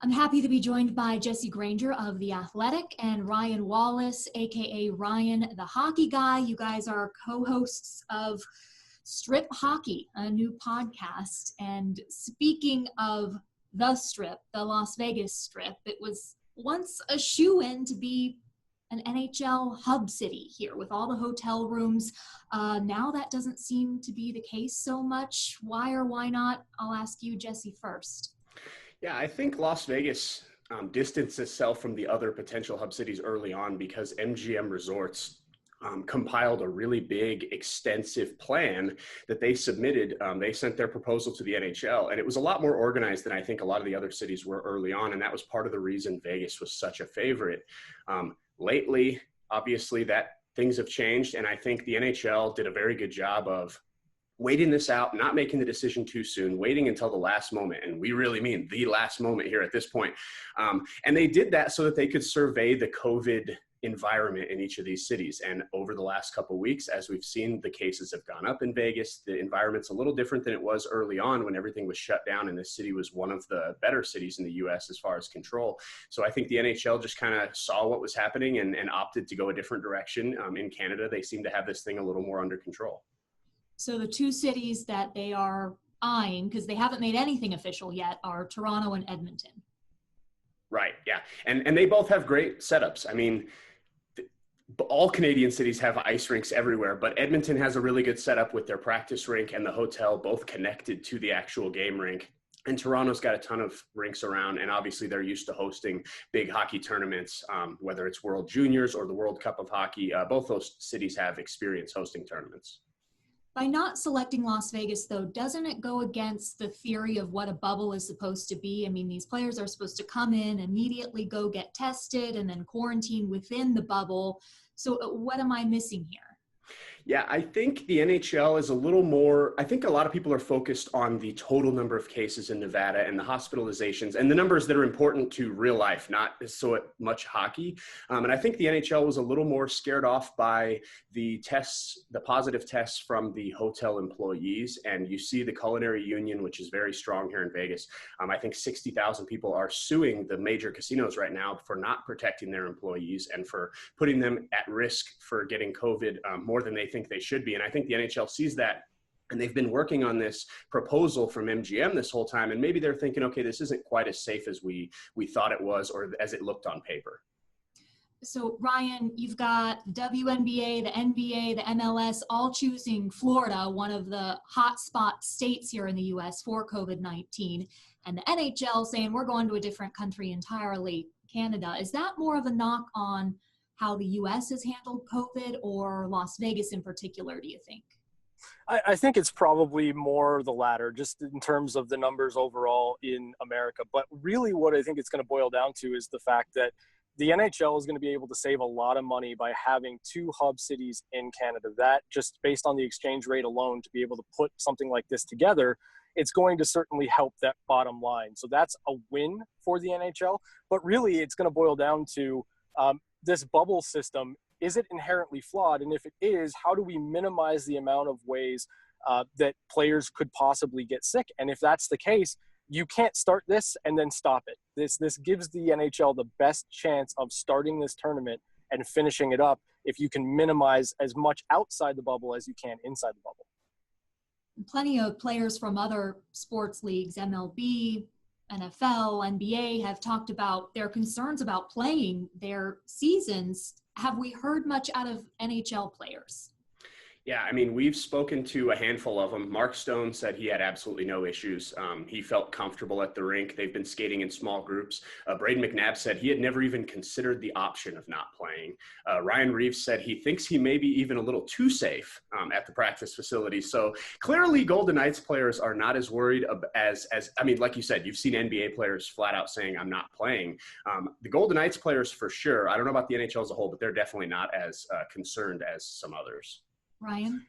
I'm happy to be joined by Jesse Granger of The Athletic and Ryan Wallace, aka Ryan the Hockey Guy. You guys are co-hosts of Strip Hockey, a new podcast. And speaking of the Strip, the Las Vegas Strip, it was once a shoo-in to be an NHL hub city here with all the hotel rooms. Now that doesn't seem to be the case so much. Why or why not? I'll ask you, Jesse, first. Yeah, I think Las Vegas distanced itself from the other potential hub cities early on because MGM Resorts compiled a really big, extensive plan that they submitted. They sent their proposal to the NHL, and it was a lot more organized than I think a lot of the other cities were early on, and that was part of the reason Vegas was such a favorite. Lately, obviously, that things have changed, and I think the NHL did a very good job of waiting this out, not making the decision too soon, waiting until the last moment. And we really mean the last moment here at this point. And they did that so that they could survey the COVID environment in each of these cities. And over the last couple of weeks, as we've seen, the cases have gone up in Vegas. The environment's a little different than it was early on when everything was shut down and this city was one of the better cities in the US as far as control. So I think the NHL just kind of saw what was happening and opted to go a different direction. In Canada, they seem to have this thing a little more under control. So the two cities that they are eyeing, because they haven't made anything official yet, are Toronto and Edmonton. Right, yeah. And they both have great setups. I mean, all Canadian cities have ice rinks everywhere, but Edmonton has a really good setup with their practice rink and the hotel both connected to the actual game rink. And Toronto's got a ton of rinks around, and obviously they're used to hosting big hockey tournaments, whether it's World Juniors or the World Cup of Hockey. Both those cities have experience hosting tournaments. By not selecting Las Vegas, though, doesn't it go against the theory of what a bubble is supposed to be? I mean, these players are supposed to come in, immediately go get tested, and then quarantine within the bubble. So what am I missing here? Yeah, I think the NHL is a little more, I think a lot of people are focused on the total number of cases in Nevada and the hospitalizations and the numbers that are important to real life, not so much hockey. And I think the NHL was a little more scared off by the tests, the positive tests from the hotel employees. And you see the culinary union, which is very strong here in Vegas. I think 60,000 people are suing the major casinos right now for not protecting their employees and for putting them at risk for getting COVID more than they think they should be. And I think the NHL sees that, and they've been working on this proposal from MGM this whole time. And maybe they're thinking, okay, this isn't quite as safe as we thought it was, or as it looked on paper. So Ryan, you've got the WNBA, the NBA, the MLS, all choosing Florida, one of the hotspot states here in the US for COVID-19, and the NHL saying we're going to a different country entirely, Canada. Is that more of a knock on how the U.S. has handled COVID, or Las Vegas in particular, do you think? I think it's probably more the latter, just in terms of the numbers overall in America. But really what I think it's going to boil down to is the fact that the NHL is going to be able to save a lot of money by having two hub cities in Canada. That, just based on the exchange rate alone, to be able to put something like this together, it's going to certainly help that bottom line. So that's a win for the NHL. But really it's going to boil down to this bubble system. Is it inherently flawed? And if it is, how do we minimize the amount of ways that players could possibly get sick? And if that's the case, you can't start this and then stop it. This gives the NHL the best chance of starting this tournament and finishing it up if you can minimize as much outside the bubble as you can inside the bubble. Plenty of players from other sports leagues, MLB, NFL, NBA, have talked about their concerns about playing their seasons. Have we heard much out of NHL players? Yeah, I mean, we've spoken to a handful of them. Mark Stone said he had absolutely no issues. He felt comfortable at the rink. They've been skating in small groups. Braden McNabb said he had never even considered the option of not playing. Ryan Reeves said he thinks he may be even a little too safe at the practice facility. So clearly Golden Knights players are not as worried as I mean, like you said, you've seen NBA players flat out saying, I'm not playing. The Golden Knights players for sure, I don't know about the NHL as a whole, but they're definitely not as concerned as some others. Ryan?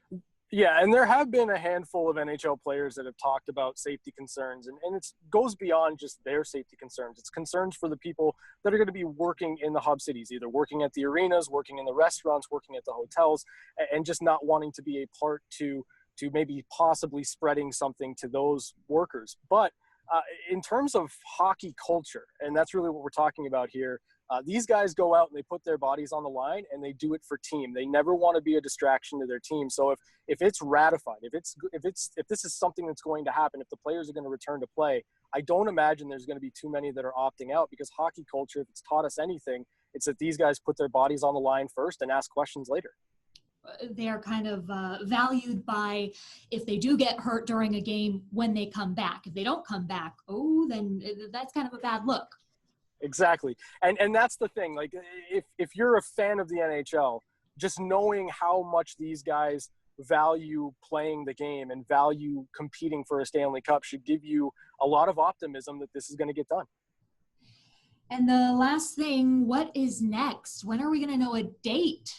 Yeah, and there have been a handful of NHL players that have talked about safety concerns, and it goes beyond just their safety concerns. It's concerns for the people that are going to be working in the hub cities, either working at the arenas, working in the restaurants, working at the hotels, and just not wanting to be a part to maybe possibly spreading something to those workers. But in terms of hockey culture, and that's really what we're talking about here, these guys go out and they put their bodies on the line and they do it for team. They never want to be a distraction to their team. So if it's ratified, if this is something that's going to happen, if the players are going to return to play, I don't imagine there's going to be too many that are opting out, because hockey culture, if it's taught us anything, it's that these guys put their bodies on the line first and ask questions later. They're kind of valued by, if they do get hurt during a game, when they come back. If they don't come back, then that's kind of a bad look. Exactly. And that's the thing. Like, if you're a fan of the NHL, just knowing how much these guys value playing the game and value competing for a Stanley Cup should give you a lot of optimism that this is going to get done. And the last thing, what is next? When are we going to know a date?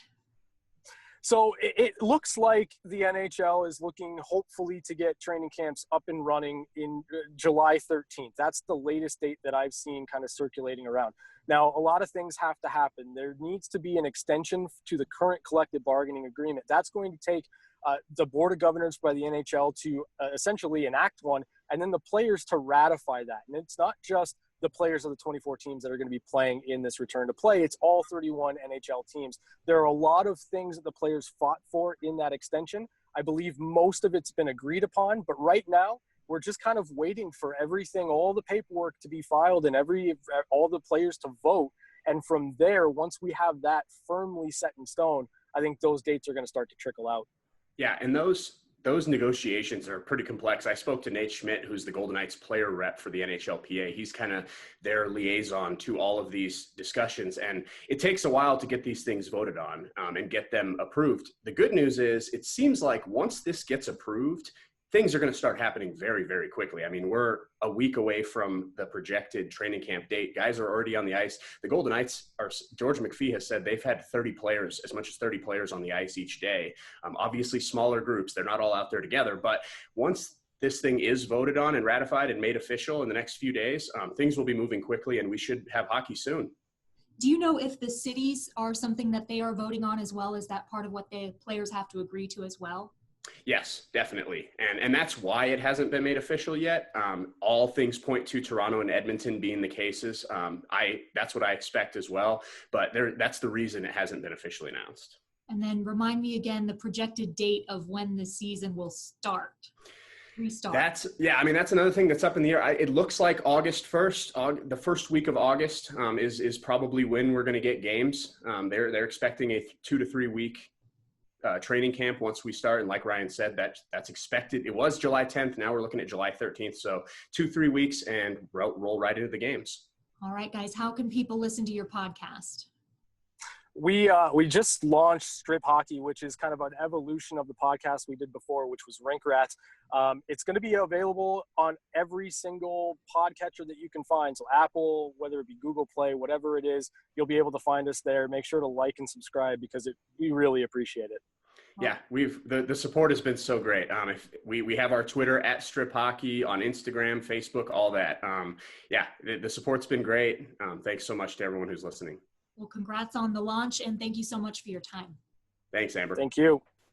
So it looks like the NHL is looking hopefully to get training camps up and running in July 13th. That's the latest date that I've seen kind of circulating around. Now, a lot of things have to happen. There needs to be an extension to the current collective bargaining agreement. That's going to take the Board of Governors by the NHL to essentially enact one, and then the players to ratify that. And it's not just the players of the 24 teams that are going to be playing in this return to play. It's all 31 NHL teams. There are a lot of things that the players fought for in that extension. I believe most of it's been agreed upon, but right now we're just kind of waiting for everything, all the paperwork to be filed and all the players to vote. And from there, once we have that firmly set in stone, I think those dates are going to start to trickle out. Yeah, and those negotiations are pretty complex. I spoke to Nate Schmidt, who's the Golden Knights player rep for the NHLPA. He's kind of their liaison to all of these discussions, and it takes a while to get these things voted on and get them approved. The good news is it seems like once this gets approved, things are going to start happening very, very quickly. I mean, we're a week away from the projected training camp date. Guys are already on the ice. The Golden Knights George McPhee has said they've had 30 players, as much as 30 players on the ice each day. Obviously smaller groups. They're not all out there together, but once this thing is voted on and ratified and made official in the next few days, things will be moving quickly and we should have hockey soon. Do you know if the cities are something that they are voting on as well? Is that part of what the players have to agree to as well? Yes, definitely. And that's why it hasn't been made official yet. All things point to Toronto and Edmonton being the cases. That's what I expect as well. But that's the reason it hasn't been officially announced. And then remind me again, the projected date of when the season will restart. That's another thing that's up in the air. It looks like August 1st, the first week of August is probably when we're going to get games. They're expecting a 2 to 3 week training camp once we start, and like Ryan said, that's expected. It was July 10th. Now we're looking at July 13th. So 2-3 weeks and roll right into the games. All right, guys. How can people listen to your podcast? We just launched Strip Hockey, which is kind of an evolution of the podcast we did before, which was Rink Rats. It's going to be available on every single podcatcher that you can find. So Apple, whether it be Google Play, whatever it is, you'll be able to find us there. Make sure to like and subscribe because we really appreciate it. Yeah, the support has been so great. If we have our Twitter at Strip Hockey, on Instagram, Facebook, all that. The support's been great. Thanks so much to everyone who's listening. Well, congrats on the launch, and thank you so much for your time. Thanks, Amber. Thank you.